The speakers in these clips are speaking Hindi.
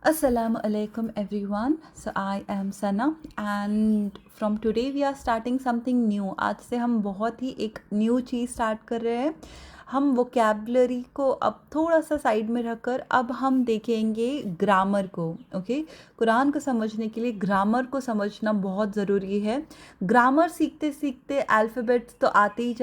Assalamu alaikum everyone. So I am Sana and from today we are starting something new. आज से हम बहुत ही एक न्यू चीज़ स्टार्ट कर रहे हैं. हम वोकेबलरी को अब थोड़ा सा साइड में रखकर अब हम देखेंगे ग्रामर को. ओके, कुरान को समझने के लिए ग्रामर को समझना बहुत ज़रूरी है. ग्रामर सीखते सीखते अल्फ़ाबेट्स तो आते ही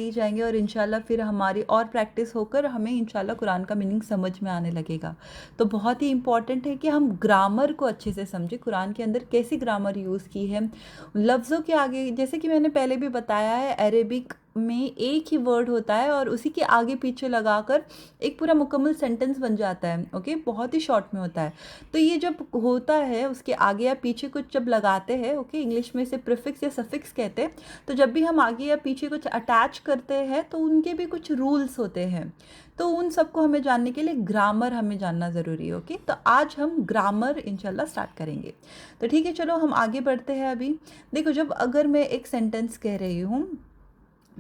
जाएंगे और इंशाल्लाह फिर हमारी और प्रैक्टिस होकर हमें इंशाल्लाह कुरान का मीनिंग समझ में आने लगेगा. तो बहुत ही इम्पॉर्टेंट है कि हम ग्रामर को अच्छे से समझें. कुरान के अंदर कैसी ग्रामर यूज़ की है, लफ्ज़ों के आगे, जैसे कि मैंने पहले भी बताया है, अरेबिक में एक ही वर्ड होता है और उसी के आगे पीछे लगाकर एक पूरा मुकम्मल सेंटेंस बन जाता है. ओके, बहुत ही शॉर्ट में होता है. तो ये जब होता है उसके आगे या पीछे कुछ जब लगाते हैं, ओके, इंग्लिश में इसे प्रीफिक्स या सफिक्स कहते हैं. तो जब भी हम आगे या पीछे कुछ अटैच करते हैं तो उनके भी कुछ रूल्स होते हैं. तो उन सबको हमें जानने के लिए ग्रामर हमें जानना ज़रूरी है. ओके, तो आज हम ग्रामर इंशाल्लाह स्टार्ट करेंगे. तो ठीक है, चलो हम आगे बढ़ते हैं. अभी देखो, जब अगर मैं एक सेंटेंस कह रही हूँ,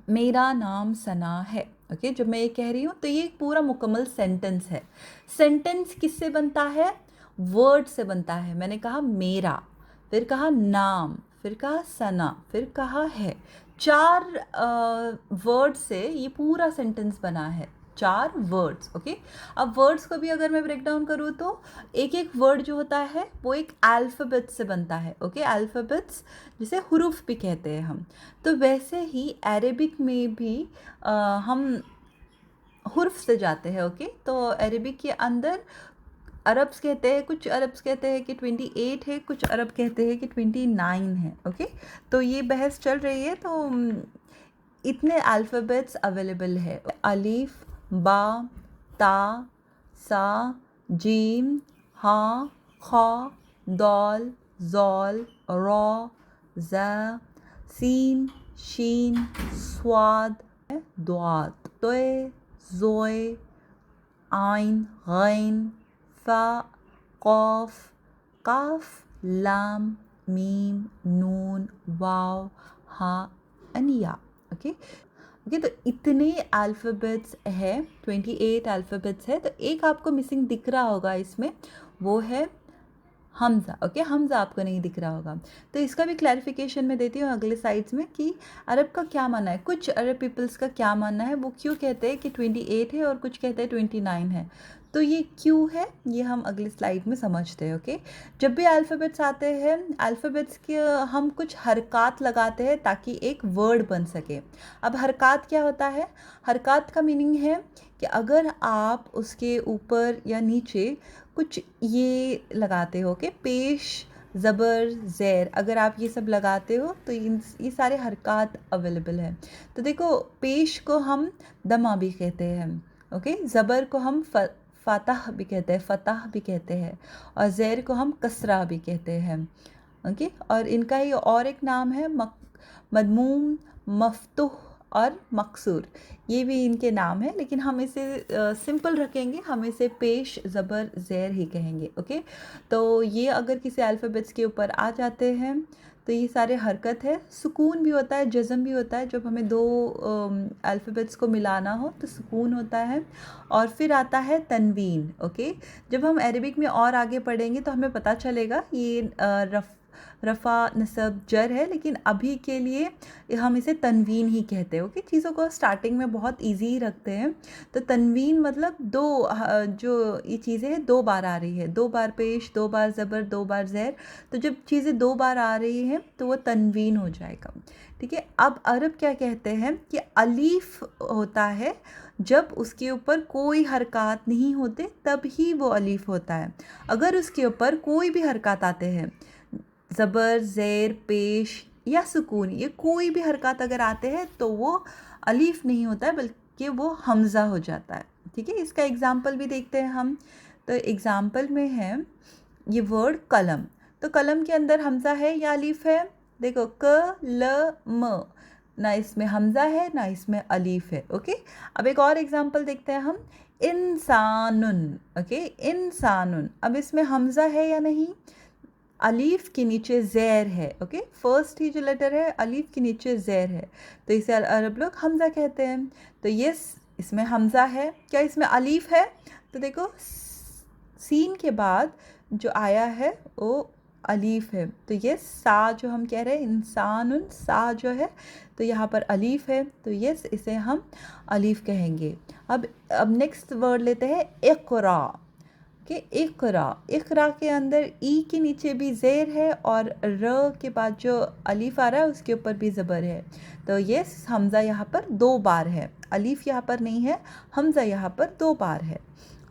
मेरा नाम सना है, ओके, जब मैं ये कह रही हूँ तो ये एक पूरा मुकम्मल सेंटेंस है. सेंटेंस किससे बनता है? वर्ड से बनता है. मैंने कहा मेरा, फिर कहा नाम, फिर कहा सना, फिर कहा है. 4 वर्ड से ये पूरा सेंटेंस बना है. 4 वर्ड्स. ओके, अब वर्ड्स को भी अगर मैं ब्रेक डाउन करूँ तो एक एक वर्ड जो होता है वो एक अल्फ़ाबेट से बनता है. ओके, अल्फ़ाबेट्स जिसे हुरूफ भी कहते हैं हम. तो वैसे ही अरेबिक में भी हम हुर्फ से जाते हैं. ओके, तो अरेबिक के अंदर अरब्स कहते हैं, कुछ अरब्स कहते हैं कि 28 है, कुछ अरब कहते हैं कि 29 है. ओके, तो ये बहस चल रही है. तो इतने अल्फ़ाबेट्स अवेलेबल है. अलीफ, बा, ता, सा, जीम, हा, खा, दाल, ज़ाल, रॉ, ज़ा, सीन, शीन, स्वाद, द्वात, तोय, ज़ोय, आइन, गैन, फ़ा, क़ाफ, काफ, लाम, मीम, नून, वाव, हा, अनिया. ओके, ओके, तो इतने अल्फ़ाबेट्स है, 28 अल्फ़ाबेट्स है. तो एक आपको मिसिंग दिख रहा होगा इसमें, वो है हमज़ा. ओके, हमज़ा आपको नहीं दिख रहा होगा. तो इसका भी क्लैरिफिकेशन मैं देती हूँ अगले साइड्स में कि अरब का क्या मानना है, कुछ अरब पीपल्स का क्या मानना है, वो क्यों कहते हैं कि 28 है और कुछ कहते हैं 29 है. तो ये क्यों है ये हम अगली स्लाइड में समझते हैं. ओके, जब भी अल्फ़ाबेट्स आते हैं, अल्फ़ाबेट्स के हम कुछ हरकत लगाते हैं ताकि एक वर्ड बन सके. अब हरकत क्या होता है? हरकत का मीनिंग है कि अगर आप उसके ऊपर या नीचे कुछ ये लगाते हो कि पेश, ज़बर, ज़ेर, अगर आप ये सब लगाते हो तो ये सारे हरकत अवेलेबल है. तो देखो, पेश को हम दमा भी कहते हैं. ओके, ज़बर को हम फ़तह भी कहते हैं, फ़तह भी कहते हैं, और ज़ेर को हम कसरा भी कहते हैं. ओके, और इनका ही और एक नाम है मदमूम, मफ्तूह और मकसूर. ये भी इनके नाम है, लेकिन हम इसे सिंपल रखेंगे, हम इसे पेश, ज़बर, ज़ेर ही कहेंगे. ओके, तो ये अगर किसी अल्फ़ाबेट्स के ऊपर आ जाते हैं तो ये सारे हरकत है. सुकून भी होता है, जज़म भी होता है. जब हमें 2 अल्फ़ाबेट्स को मिलाना हो तो सुकून होता है. और फिर आता है तनवीन. ओके, जब हम अरबिक में और आगे पढ़ेंगे तो हमें पता चलेगा ये रफ़ा, नसब, जर है, लेकिन अभी के लिए हम इसे तनवीन ही कहते हैं. ओके, चीज़ों को स्टार्टिंग में बहुत इजी रखते हैं. तो तनवीन मतलब जो ये चीज़ें हैं 2 बार आ रही है, 2 बार पेश, 2 बार ज़बर, 2 बार ज़ेर. तो जब चीज़ें 2 बार आ रही हैं तो वो तनवीन हो जाएगा. ठीक है, अब अरब क्या कहते हैं कि अलीफ होता है जब उसके ऊपर कोई हरकत नहीं होते तब ही वो अलीफ होता है. अगर उसके ऊपर कोई भी हरकत आते हैं, ज़बर, ज़ेर, पेश या सुकून, ये कोई भी हरकत अगर आते हैं तो वो अलीफ नहीं होता है बल्कि वो हमज़ा हो जाता है. ठीक है, इसका एग्ज़ाम्पल भी देखते हैं हम. तो एग्ज़ाम्पल में है ये वर्ड कलम. तो कलम के अंदर हमज़ा है या अलीफ है? देखो, क ल म, ना इसमें हमज़ा है ना इसमें अलीफ है. ओके, अब एक और एग्ज़ाम्पल देखते हैं हम. इंसानुन. ओके, इंसानुन, अब इसमें हमज़ा है या नहीं? अलीफ के नीचे ज़ेर है. ओके, फर्स्ट ही जो लेटर है अलीफ के नीचे ज़ेर है, तो इसे अरब लोग हमज़ा कहते हैं. तो यस, इसमें हमज़ा है. क्या इसमें अलीफ है? तो देखो, सीन के बाद जो आया है वो अलीफ है। तो ये सा जो हम कह रहे हैं इंसानुन, सा जो है तो यहाँ पर अलीफ है, तो यस इसे हम अलीफ कहेंगे। अब नेक्स्ट वर्ड लेते हैं इक़रा कि इक़रा। इक़रा के अंदर ई के नीचे भी ज़ेर है और र के बाद जो अलीफ आ रहा है उसके ऊपर भी ज़बर है। तो ये हमज़ा यहाँ पर 2 बार है, अलीफ यहाँ पर नहीं है, हमज़ा यहाँ पर 2 बार है।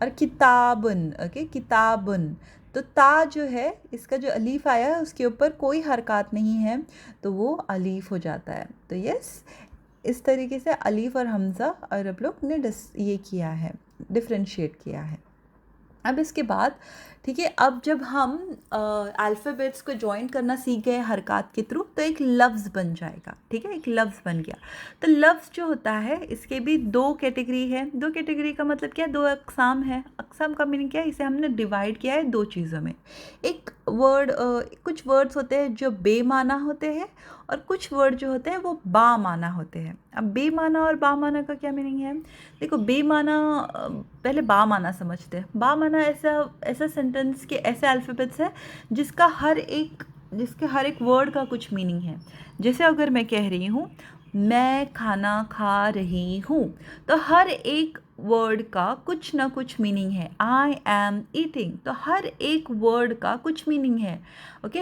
और किताबुन, ओके किताबुन, तो ता जो है इसका जो अलीफ आया है उसके ऊपर कोई हरकत नहीं है तो वो अलीफ हो जाता है। तो यस इस तरीके से अलीफ और हमज़ा और अब लोग ने ये किया है, डिफ्रेंशिएट किया है। अब इसके बाद ठीक है, अब जब हम अल्फ़ाबेट्स को जॉइन करना सीख गए हरकत के थ्रू तो एक लफ्ज़ बन जाएगा। ठीक है, एक लफ्ज़ बन गया। तो लफ्ज़ जो होता है इसके भी 2 कैटेगरी है। 2 कैटेगरी का मतलब क्या है, 2 अक़साम है। अक़साम का मीनिंग क्या है, इसे हमने डिवाइड किया है 2 चीज़ों में। एक वर्ड कुछ वर्ड्स होते हैं जो बेमाना होते हैं और कुछ वर्ड जो होते हैं वो बामाना होते हैं। अब बेमाना और बामाना का क्या मीनिंग है, देखो बेमाना पहले बामाना समझते हैं। बामाना ऐसा सेंटेंस के ऐसे अल्फ़ाबेट्स है जिसके हर एक वर्ड का कुछ मीनिंग है। जैसे अगर मैं कह रही हूँ मैं खाना खा रही हूँ तो हर एक वर्ड का कुछ ना कुछ मीनिंग है। आई एम ईटिंग, तो हर एक वर्ड का कुछ मीनिंग है।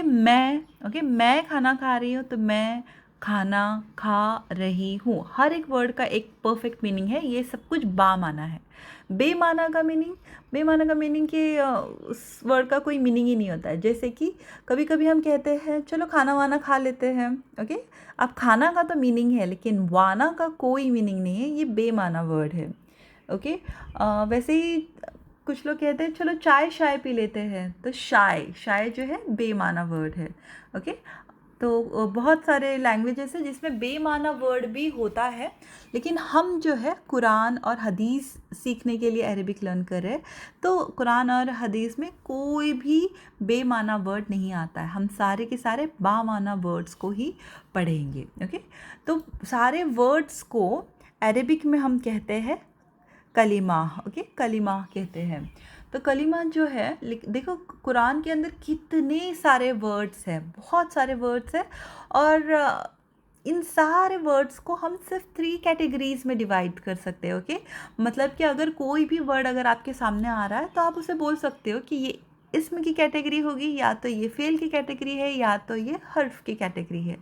मैं खाना खा रही हूँ तो मैं खाना खा रही हूँ, हर एक वर्ड का एक परफेक्ट मीनिंग है। ये सब कुछ बामाना है। बेमाना का मीनिंग कि उस वर्ड का कोई मीनिंग ही नहीं होता है। जैसे कि कभी कभी हम कहते हैं चलो खाना वाना खा लेते हैं, ओके। अब खाना का तो मीनिंग है लेकिन वाना का कोई मीनिंग नहीं है, ये बेमाना वर्ड है, ओके। वैसे ही कुछ लोग कहते हैं चलो चाय शाय पी लेते हैं, तो शाय जो है बेमाना वर्ड है, ओके। तो बहुत सारे लैंग्वेजेस हैं जिसमें बेमाना वर्ड भी होता है, लेकिन हम जो है कुरान और हदीस सीखने के लिए अरबिक लर्न कर रहे हैं, तो कुरान और हदीस में कोई भी बेमाना वर्ड नहीं आता है। हम सारे के सारे बामाना वर्ड्स को ही पढ़ेंगे, ओके। तो सारे वर्ड्स को अरबिक में हम कहते हैं कलिमा, ओके, कलिमा कहते हैं। तो कलिमा जो है, देखो कुरान के अंदर कितने सारे वर्ड्स हैं, बहुत सारे वर्ड्स हैं, और इन सारे वर्ड्स को हम सिर्फ 3 कैटेगरीज में डिवाइड कर सकते हैं, ओके। मतलब कि अगर कोई भी वर्ड अगर आपके सामने आ रहा है तो आप उसे बोल सकते हो कि ये इसम की कैटेगरी होगी, या तो ये फ़ेल की कैटेगरी है, या तो ये हर्फ की कैटेगरी है।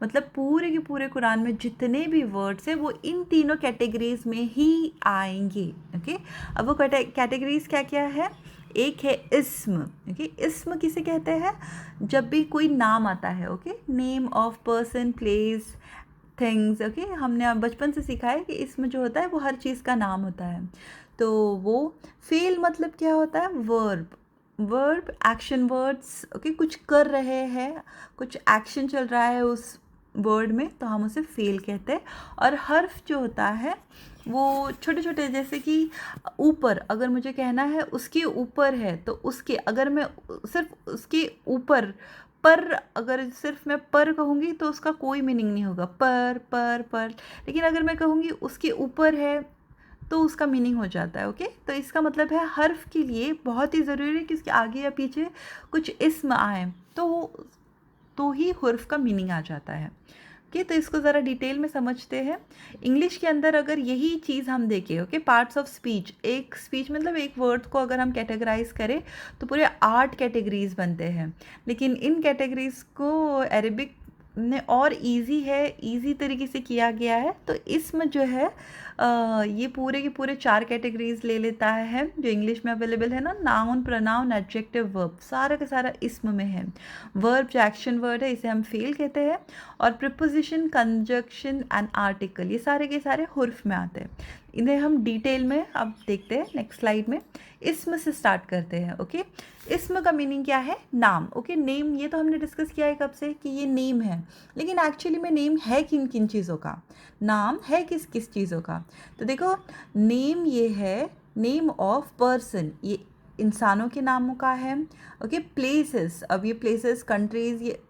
मतलब पूरे के पूरे कुरान में जितने भी वर्ड्स हैं वो इन तीनों कैटेगरीज में ही आएंगे, ओके। अब वो कैटेगरीज क्या क्या है, एक है इस्म, ओके। इस्म किसे कहते हैं, जब भी कोई नाम आता है, okay, name of person, place, things, okay. हमने अब बचपन से सीखा है कि इस्म जो होता है वो हर चीज़ का नाम होता है। तो वो फेल मतलब क्या होता है, वर्ब एक्शन वर्ड्स, ओके। कुछ कर रहे हैं, कुछ एक्शन चल रहा है उस वर्ड में, तो हम उसे फेल कहते हैं। और हर्फ जो होता है वो छोटे छोटे, जैसे कि ऊपर, अगर मुझे कहना है उसके ऊपर है तो उसके, अगर मैं सिर्फ उसके ऊपर, पर अगर सिर्फ मैं पर कहूँगी तो उसका कोई मीनिंग नहीं होगा, पर। लेकिन अगर मैं कहूँगी उसके ऊपर है तो उसका मीनिंग हो जाता है, ओके। तो इसका मतलब है हर्फ के लिए बहुत ही ज़रूरी है कि उसके आगे या पीछे कुछ इस्म आए तो ही हर्फ का मीनिंग आ जाता है, ओके। तो इसको ज़रा डिटेल में समझते हैं। इंग्लिश के अंदर अगर यही चीज़ हम देखें, ओके, पार्ट्स ऑफ स्पीच, एक स्पीच मतलब एक वर्ड को अगर हम कैटेगराइज करें तो पूरे 8 कैटेगरीज बनते हैं। लेकिन इन कैटेगरीज को अरबिक ने और इजी तरीके से किया गया है। तो इसमें जो है ये पूरे के पूरे 4 कैटेगरीज ले लेता है जो इंग्लिश में अवेलेबल है ना, नाउन, प्रोनाउन, एडजेक्टिव, वर्ब, सारा का सारा इसम में है। वर्ब जो एक्शन वर्ड है इसे हम फेल कहते हैं, और प्रीपोजिशन, कंजक्शन एंड आर्टिकल ये सारे के सारे हुर्फ में आते हैं। इन्हें हम डिटेल में अब देखते हैं नेक्स्ट स्लाइड में। इसम से स्टार्ट करते हैं, ओके। इसम का मीनिंग क्या है, नाम, ओके। नेम ये तो हमने डिस्कस किया है कब से कि ये नेम है, लेकिन एक्चुअली में नेम है किन किन चीज़ों का, नाम है किस किस चीज़ों का। तो देखो नेम ये है नेम ऑफ पर्सन, ये इंसानों के नामों का है, ओके। प्लेसेस, अब ये प्लेसेस, कंट्रीज़, ये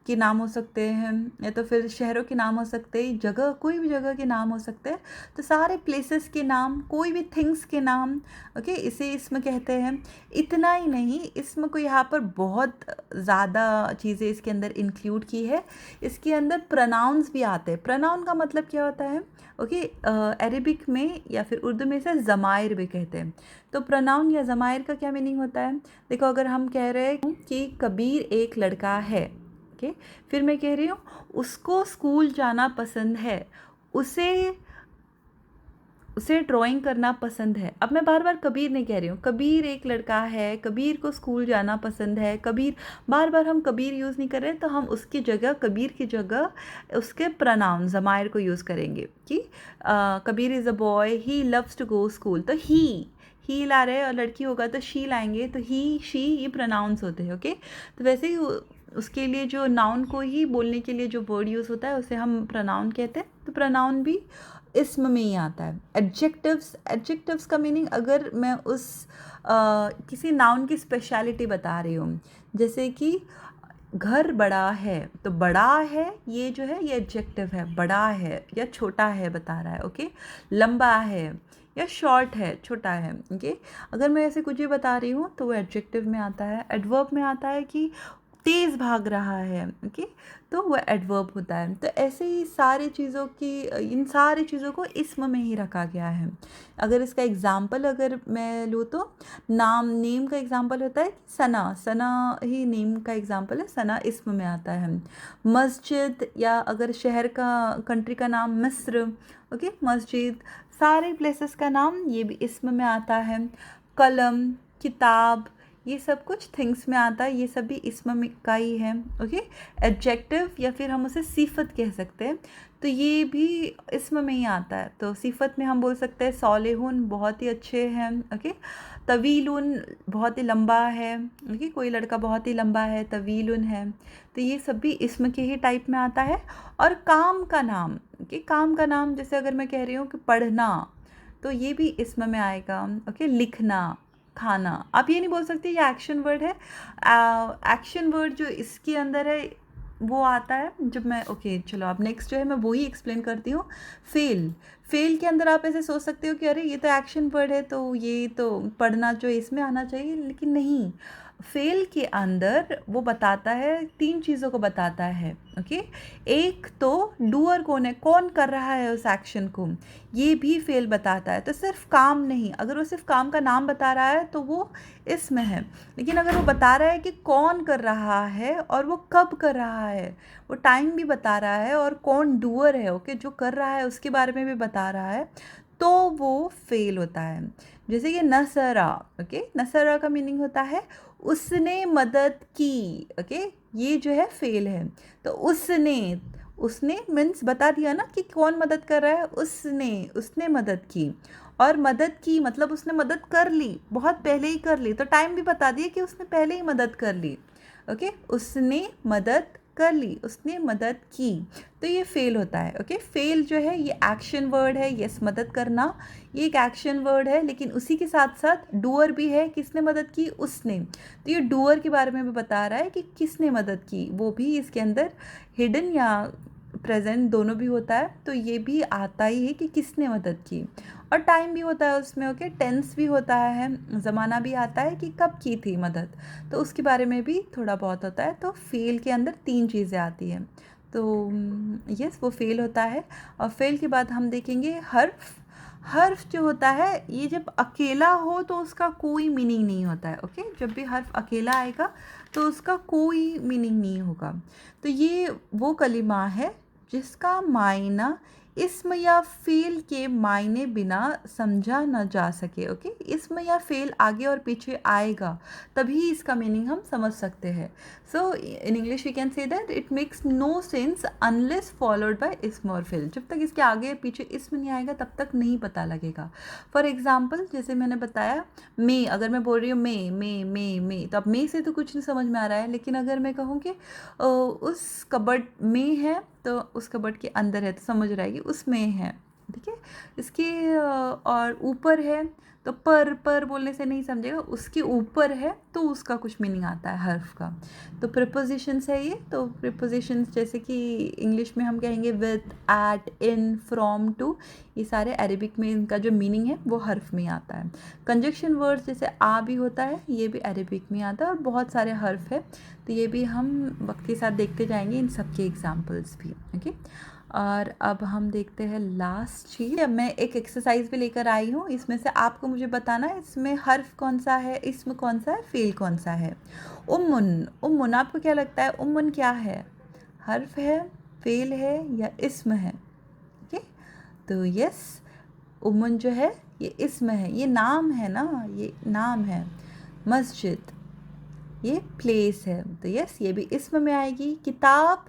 के नाम हो सकते हैं, या तो फिर शहरों के नाम हो सकते हैं, जगह कोई भी जगह के नाम हो सकते हैं। तो सारे प्लेसेस के नाम, कोई भी थिंग्स के नाम, ओके, इसे इसमें कहते हैं। इतना ही नहीं, इसमें को यहाँ पर बहुत ज़्यादा चीज़ें इसके अंदर इंक्लूड की है। इसके अंदर प्रोनाउंस भी आते हैं। प्रोनाउन का मतलब क्या होता है, ओके, अरेबिक में या फिर उर्दू में इसे ज़मायर भी कहते हैं। तो प्रोनाउन या ज़मायर का क्या मीनिंग होता है? देखो, अगर हम कह रहे हैं कि कबीर एक लड़का है, ओके, फिर मैं कह रही हूँ उसको स्कूल जाना पसंद है, उसे उसे ड्राइंग करना पसंद है। अब मैं बार बार कबीर नहीं कह रही हूँ, कबीर एक लड़का है, कबीर को स्कूल जाना पसंद है, कबीर, बार बार हम कबीर यूज़ नहीं कर रहे, तो हम उसकी जगह, कबीर की जगह उसके प्रोनाउन ज़मायर को यूज़ करेंगे कि Kabir is a boy, he loves to go school. तो ही ला रहे हैं, और लड़की होगा तो शी लाएंगे, तो ही, शी, ये प्रोनाउंस होते हैं, ओके। तो वैसे ही उसके लिए जो नाउन को ही बोलने के लिए जो वर्ड यूज़ होता है उसे हम प्रोनाउन कहते हैं। तो प्रोनाउन भी इसम में ही आता है। एडजेक्टिव्स का मीनिंग, अगर मैं किसी नाउन की स्पेशलिटी बता रही हूँ, जैसे कि घर बड़ा है, तो बड़ा है ये जो है, ये एडजेक्टिव है, बड़ा है या छोटा है बता रहा है, ओके। लंबा है या शॉर्ट है, छोटा है, ओके। अगर मैं ऐसे कुछ भी बता रही हूँ तो वो एडजेक्टिव में आता है। एडवर्ब में आता है कि तेज़ भाग रहा है, ओके, तो वह एडवर्ब होता है। तो ऐसे ही सारी चीज़ों की, इन सारी चीज़ों को इस्म में ही रखा गया है। अगर इसका एग्ज़ाम्पल अगर मैं लूँ तो नेम का एग्ज़ाम्पल होता है सना, सना ही नेम का एग्ज़ाम्पल है, सना इस्म में आता है। मस्जिद, या अगर शहर का, कंट्री का नाम मिस्र, ओके, मस्जिद, सारे प्लेसेस का नाम ये भी इस्म में आता है। कलम, किताब, ये सब कुछ थिंग्स में आता है, ये सब भी इस्म का ही है, ओके। एडजेक्टिव या फिर हम उसे सिफत कह सकते हैं, तो ये भी इस्म में ही आता है। तो सिफत में हम बोल सकते हैं सॉलिहुन, बहुत ही अच्छे हैं, ओके। तवीलुन, बहुत ही लंबा है, ओके, कोई लड़का बहुत ही लंबा है, तवीलुन है। तो ये सब भी इस्म के ही टाइप में आता है। और काम का नाम, ओके, काम का नाम, जैसे अगर मैं कह रही हूँ कि पढ़ना, तो ये भी इस्म में आएगा, ओके। लिखना, खाना, आप ये नहीं बोल सकते ये एक्शन वर्ड है। एक्शन वर्ड जो इसके अंदर है वो आता है जब मैं, ओके, चलो अब नेक्स्ट जो है मैं वही एक्सप्लेन करती हूँ। फेल के अंदर आप ऐसे सोच सकते हो कि अरे ये तो एक्शन वर्ड है, तो ये तो पढ़ना जो इसमें आना चाहिए, लेकिन नहीं। फेल के अंदर वो बताता है, 3 चीज़ों को बताता है, ओके। एक तो डूअर कौन है, कौन कर रहा है उस एक्शन को, ये भी फेल बताता है। तो सिर्फ काम नहीं, अगर वो सिर्फ काम का नाम बता रहा है तो वो इसमें है, लेकिन अगर वो बता रहा है कि कौन कर रहा है और वो कब कर रहा है, वो टाइम भी बता रहा है, और कौन डूअर है, ओके, जो कर रहा है उसके बारे में भी बता रहा है, तो वो फेल होता है। जैसे कि नसरा, ओके, नसरा का मीनिंग होता है उसने मदद की, ओके, ये जो है फेल है। तो उसने मीन्स बता दिया ना कि कौन मदद कर रहा है, उसने मदद की। और मदद की मतलब उसने मदद कर ली, बहुत पहले ही कर ली, तो टाइम भी बता दिया कि उसने पहले ही मदद कर ली, ओके। उसने मदद कर ली, उसने मदद की, तो ये फेल होता है, ओके। फेल जो है ये एक्शन वर्ड है, यस, मदद करना, ये एक एक्शन वर्ड है, लेकिन उसी के साथ साथ डूअर भी है। किसने मदद की, उसने, तो ये डूअर के बारे में भी बता रहा है कि किसने मदद की, वो भी इसके अंदर हिडन या प्रेजेंट दोनों भी होता है, तो ये भी आता ही है कि किसने मदद की। और टाइम भी होता है उसमें, ओके, टेंस भी होता है, ज़माना भी आता है कि कब की थी मदद, तो उसके बारे में भी थोड़ा बहुत होता है। तो फेल के अंदर 3 चीज़ें आती हैं, तो यस, वो फेल होता है। और फेल के बाद हम देखेंगे हर्फ जो होता है, ये जब अकेला हो तो उसका कोई मीनिंग नहीं होता है, ओके। जब भी हर्फ अकेला आएगा तो उसका कोई मीनिंग नहीं होगा। तो ये वो कलिमा है जिसका मायना इस्म या फ़ेल के मायने बिना समझा न जा सके, ओके। इस्म या फ़ेल आगे और पीछे आएगा तभी इसका मीनिंग हम समझ सकते हैं। So in English we can say that it makes no sense unless followed by ism or fail. जब तक इसके आगे और पीछे इस्म नहीं आएगा तब तक नहीं पता लगेगा। फॉर एग्ज़ाम्पल, जैसे मैंने बताया मे, अगर मैं बोल रही हूँ मे, तो अब मे से तो कुछ नहीं समझ में आ रहा है, लेकिन अगर मैं कहूँ कि उस कबर्ड में है, तो उस कबर्ड के अंदर है, तो समझ रहेगी उसमें है, ठीक है। इसके और ऊपर है तो पर बोलने से नहीं समझेगा, उसके ऊपर है तो उसका कुछ मीनिंग आता है हर्फ का। तो प्रीपोजिशंस है ये। तो प्रीपोजिशंस जैसे कि इंग्लिश में हम कहेंगे with, at, in, from, to, ये सारे अरेबिक में इनका जो मीनिंग है वो हर्फ में आता है। कंजक्शन वर्ड्स जैसे आ भी होता है, ये भी अरेबिक में आता है और बहुत सारे हर्फ है। तो ये भी हम वक्त के साथ देखते जाएंगे इन सब के एग्जाम्पल्स भी। ओके, और अब हम देखते हैं लास्ट चीज़। मैं एक एक्सरसाइज भी लेकर आई हूँ, इसमें से आपको मुझे बताना है इसमें हर्फ कौन सा है, इसम कौन सा है, फेल कौन सा है। उम्मुन, उम्मुन आपको क्या लगता है उम्मुन क्या है? हर्फ है, फेल है या इसम है? ओके, तो यस, उम्मुन जो है ये इसम है, ये नाम है ना, ये नाम है। मस्जिद ये प्लेस है, तो यस ये भी इसम में आएगी। किताब,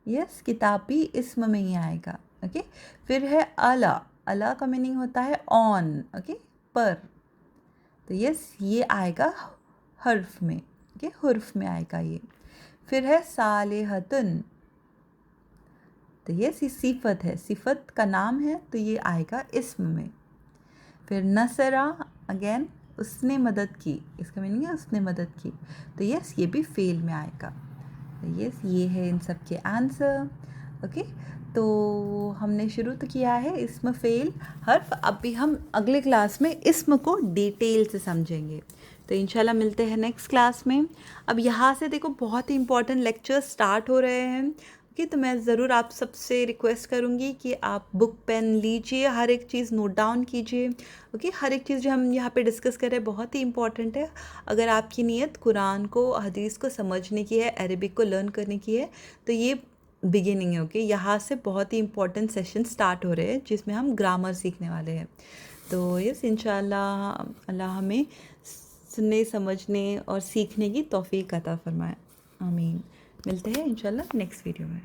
यस किताब भी इसम में ही आएगा। ओके, फिर है अला, अला का मीनिंग होता है ऑन, ओके पर, तो यस ये आएगा हर्फ में, ओके हुर्फ में आएगा ये। फिर है सालेहतन, तो यस ये सिफत है, सिफत का नाम है तो ये आएगा इस्म में। फिर नसरा, अगेन उसने मदद की, इसका मीनिंग है उसने मदद की, तो यस ये भी फेल में आएगा। यस ये है इन सब के आंसर। ओके, तो हमने शुरू तो किया है इसम, फेल, हर्फ। अभी हम अगले क्लास में इसम को डिटेल से समझेंगे, तो इंशाल्लाह मिलते हैं नेक्स्ट क्लास में। अब यहाँ से देखो बहुत ही इंपॉर्टेंट लेक्चर्स स्टार्ट हो रहे हैं। ओके, तो मैं ज़रूर आप सबसे रिक्वेस्ट करूँगी कि आप बुक पेन लीजिए, हर एक चीज़ नोट डाउन कीजिए। ओके, हर एक चीज़ जो हम यहाँ पे डिस्कस कर रहे हैं बहुत ही इंपॉर्टेंट है। अगर आपकी नीयत कुरान को, हदीस को समझने की है, अरबिक को लर्न करने की है, तो ये बिगिनिंग है। ओके, यहाँ से बहुत ही इंपॉर्टेंट सेशन स्टार्ट हो रहे हैं जिसमें हम ग्रामर सीखने वाले हैं। तो यस इंशाल्लाह अल्लाह हमें सुनने, समझने और सीखने की तौफीक अता फरमाए। आमीन। मिलते हैं इंशाल्लाह नेक्स्ट वीडियो में।